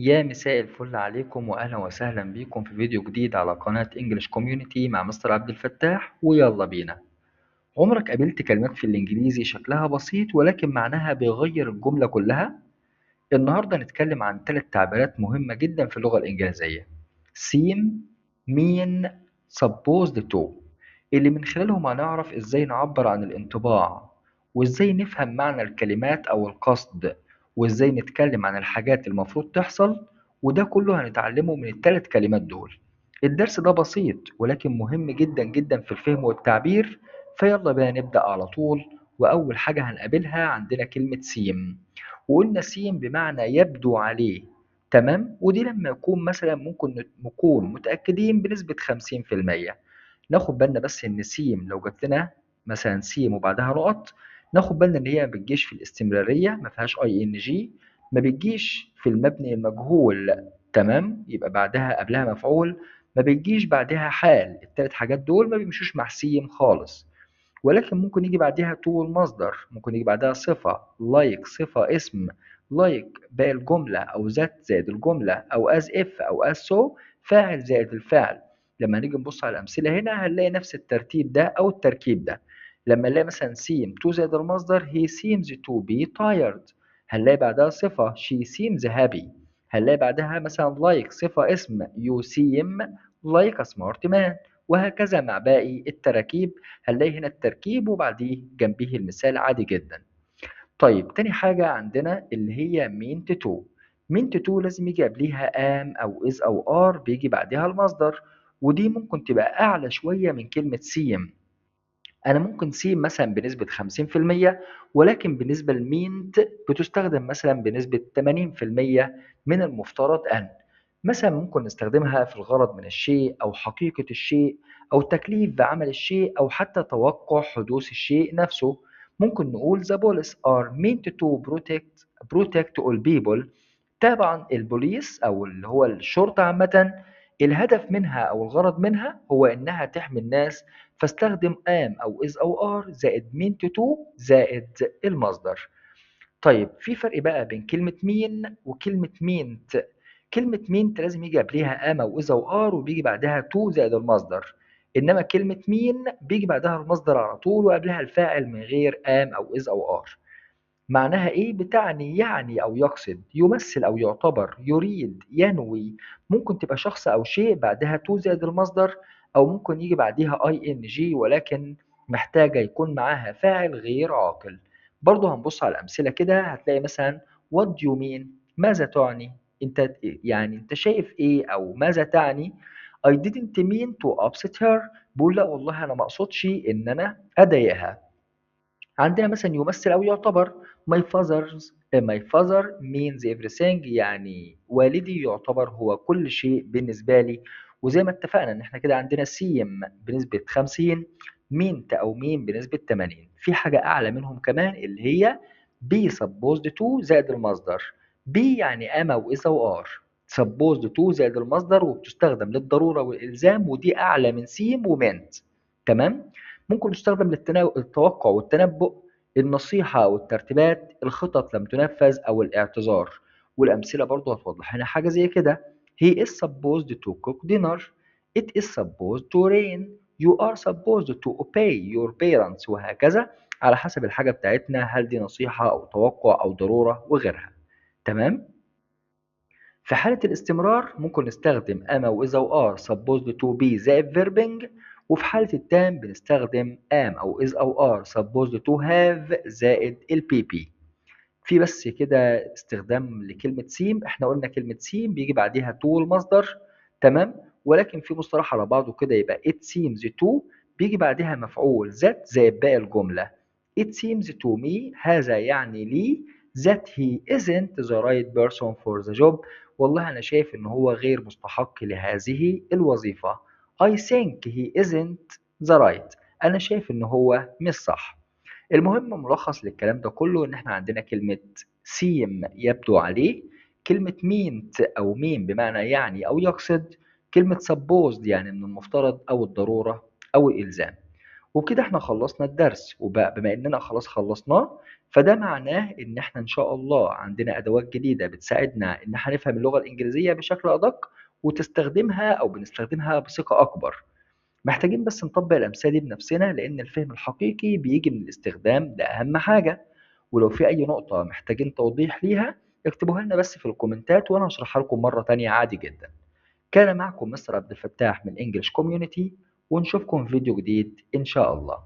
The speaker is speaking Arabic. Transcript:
يا مساء الفل عليكم وأهلا وسهلا بيكم في فيديو جديد على قناة انجلش كوميونيتي مع مستر عبد الفتاح ويلا بينا. عمرك قابلت كلمات في الإنجليزي شكلها بسيط ولكن معناها بيغير الجملة كلها؟ النهاردة نتكلم عن 3 تعبيرات مهمة جدا في اللغة الإنجليزية: seem, mean, supposed to، اللي من خلالهم هنعرف إزاي نعبر عن الانطباع، وإزاي نفهم معنى الكلمات أو القصد، وإزاي نتكلم عن الحاجات المفروض تحصل. وده كله هنتعلمه من ال3 كلمات دول. الدرس ده بسيط ولكن مهم جدا جدا في الفهم والتعبير. فيلا بينا نبدأ على طول. وأول حاجة هنقابلها عندنا كلمة seem، وقلنا سين بمعنى يبدو عليه. تمام، ودي لما يكون مثلا ممكن نكون متأكدين بنسبة 50%. ناخد بالنا بس إن سين لو جات لنا مثلا سين وبعدها نقط، ناخد بالنا إن هي ما بتجيش في الاستمرارية، ما فيهاش اي ان جي، ما بتجيش في المبني المجهول. تمام، يبقى بعدها قبلها مفعول، ما بتجيش بعدها حال. ال3 حاجات دول ما بيمشوش مع سين خالص. ولكن ممكن يجي بعدها to المصدر، ممكن يجي بعدها صفة like صفة اسم like باقي الجملة، أو that زائد الجملة، أو as if أو as so فاعل زائد الفعل. لما نيجي نبص على الأمثلة هنا هنلاقي نفس الترتيب ده أو التركيب ده. لما نلاقي مثلا seem to زائد المصدر he seems to be tired، هنلاقي بعدها صفة she seems happy. هنلاقي بعدها مثلا like صفة اسم you seem like a smart man. وهكذا مع باقي التراكيب. هنلاقي هنا التركيب وبعديه جنبيه المثال عادي جدا. طيب تاني حاجة عندنا اللي هي meant to. meant to لازم يجي قبليها am أو is أو are، بيجي بعدها المصدر. ودي ممكن تبقى أعلى شوية من كلمة seem. أنا ممكن seem مثلا بنسبة 50%، ولكن بالنسبة لmeant بتستخدم مثلا بنسبة 80% من المفترض أن. مثلا ممكن نستخدمها في الغرض من الشيء أو حقيقة الشيء أو تكليف بعمل الشيء أو حتى توقع حدوث الشيء نفسه. ممكن نقول the police are meant to protect all people. طبعا البوليس أو اللي هو الشرطة عامة، الهدف منها أو الغرض منها هو إنها تحمي الناس. فاستخدم am أو is أو are زائد meant to زائد المصدر. طيب في فرق بقى بين كلمة مين وكلمة meant. كلمة meant لازم يجي قبلها am أو is أو are وبيجي بعدها to زائد المصدر. إنما كلمة مين بيجي بعدها المصدر على طول وقبلها الفاعل من غير am أو is أو are. معناها إيه؟ بتعني يعني أو يقصد، يمثل أو يعتبر، يريد، ينوي. ممكن تبقى شخص أو شيء بعدها تو زائد المصدر، أو ممكن يجي بعديها اي ان جي ولكن محتاجة يكون معاها فاعل غير عاقل. برضه هنبص على الأمثلة كده هتلاقي مثلا what do you mean، ماذا تعني؟ أنت يعني أنت شايف إيه أو ماذا تعني؟ I didn't mean to upset her، بقول لا والله أنا ما أقصدش إن أنا أضايقها. عندنا مثلا يمثل أو يعتبر my father means everything، يعني والدي يعتبر هو كل شيء بالنسبة لي. وزي ما اتفقنا ان احنا كده عندنا سيم بنسبة 50، مينت أو مين بنسبة 80. في حاجة أعلى منهم كمان اللي هي be supposed to زائد المصدر. be يعني am أو is أو are، supposed to زائد المصدر وبتستخدم للضرورة والإلزام، ودي أعلى من سيم ومنت. تمام. ممكن تستخدم للتوقع والتنبؤ، النصيحة أو الترتيبات، الخطط لم تنفذ أو الاعتذار. والأمثلة برضو هتوضح لنا حاجة زي كده: He is supposed to cook dinner. It is supposed to rain. You are supposed to obey your parents. وهكذا على حسب الحاجة بتاعتنا، هل دي نصيحة أو توقع أو ضرورة وغيرها. تمام؟ في حالة الاستمرار ممكن نستخدم am أو is أو are supposed to be زائد verbing. وفي حالة التام بنستخدم am أو is أو are supposed to have زائد ال PP. في بس كده استخدام لكلمة seem، احنا قلنا كلمة seem بيجي بعديها to المصدر. تمام. ولكن في مصطلح على بعضه كده يبقى it seems to بيجي بعدها مفعول that زائد باقي الجملة. It seems to me، هذا يعني لي، that he isn't the right person for the job، والله أنا شايف إن هو غير مستحق لهذه الوظيفة. I think he isn't the right، أنا شايف إن هو مش صح. المهم ملخص للكلام ده كله إن إحنا عندنا كلمة seem يبدو عليه، كلمة meant أو mean بمعنى يعني أو يقصد، كلمة supposed يعني من المفترض أو الضرورة أو الإلزام. وبكده إحنا خلصنا الدرس، وبقى بما إننا خلاص خلصناه فده معناه إن إحنا إن شاء الله عندنا أدوات جديدة بتساعدنا إن إحنا نفهم اللغة الإنجليزية بشكل أدق وتستخدمها أو بنستخدمها بثقة أكبر. محتاجين بس نطبق الأمثلة دي بنفسنا لأن الفهم الحقيقي بيجي من الاستخدام، ده أهم حاجة. ولو في أي نقطة محتاجين توضيح ليها اكتبوها لنا بس في الكومنتات وأنا هشرحها لكم مرة تانية عادي جدا. كان معكم مستر عبد الفتاح من انجلش كوميونيتي، ونشوفكم في فيديو جديد إن شاء الله.